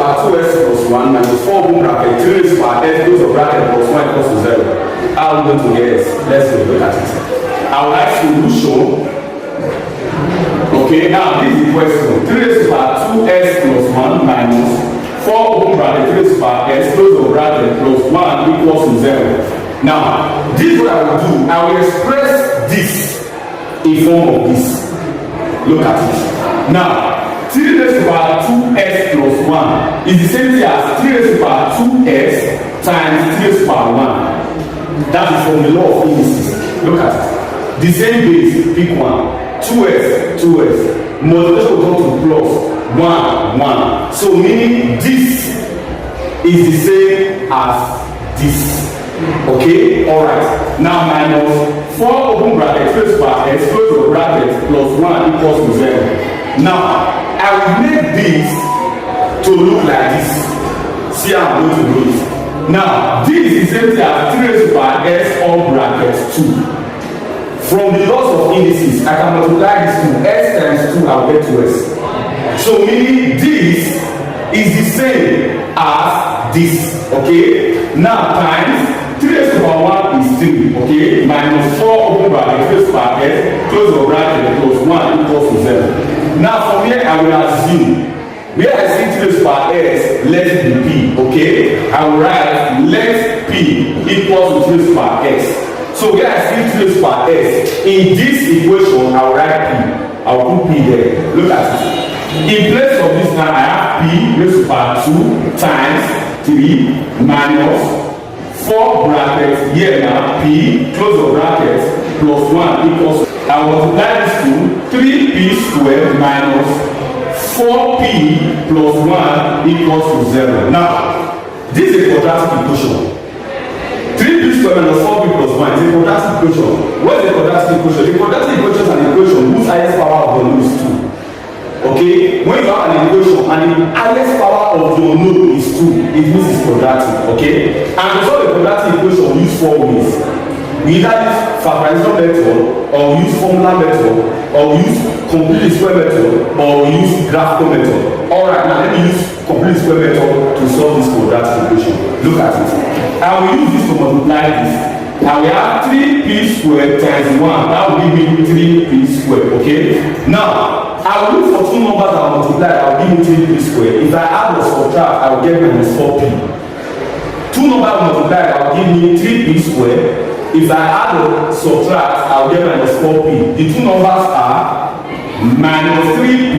power 2s plus 1 minus 4 open bracket 3 raised to power s close the bracket plus 1 equals to 0. How are we going to get s? Let's look at it. I will write solution. Okay, now this is the question. 3 raised to power 2s plus 1 minus 4 open bracket 3 raised to power s close the bracket plus 1 equals to 0. Now, this is what I will do. I will express this in form of this. Look at it. Now, 3 raised to power 2s plus 1 is the same thing as 3 raised to power 2s times 3 raised to power 1. That is from the law of indices. Look at it. The same base, pick one. 2s, 2s. Multiplication will come to plus 1, 1. So meaning this is the same as this. Okay, alright. Now minus 4 open bracket raised to power s close the bracket plus 1 equals to 0. Now I will make this to look like this. See how I'm going to do it. Now this is the same thing as 3 raised to power s all brackets 2. From the laws of indices, I can multiply this to s times 2, I will get 2s. So meaning this is the same as this. Okay. Now times 3 raised to power 1 is 3, okay, minus 4 open bracket raised to power s close the bracket plus 1 equals to 0. Now from here I will assume where I see 3 raised to power s, let it be p, okay. I will write let p equals to 3 raised to power s. So where I see 3 raised to power s, in this equation I will write p. I will put p there. Look at it. In place of this now I have p raised to power 2 times 3 minus 4 brackets here now p close the bracket plus 1 equals I will multiply this to 3p squared minus 4p plus 1 equals to 0. Now this is a quadratic equation. 3p squared minus 4p plus 1 is a quadratic equation. What is a quadratic equation? A quadratic equation is an equation whose highest power of the node is 2. Okay, when you have an equation and the highest power of your node is 2, it means it's quadratic. Okay, and to solve a quadratic equation we use 4 ways. We either use factorization method, or we use formula method, or we use complete square method, or we use graphical method. Alright, now let me use complete square method to solve this quadratic equation. Look at it. I will use this to multiply this. Now we have 3p squared times 1. That will give me 3p squared. Okay. Now I will look for two numbers that will multiply. I will give me 3p squared. If I add or subtract, I will get minus 4p. Two numbers will multiply. I will give me 3p squared. If I add or subtract, I will get minus 4p. The two numbers are minus 3p.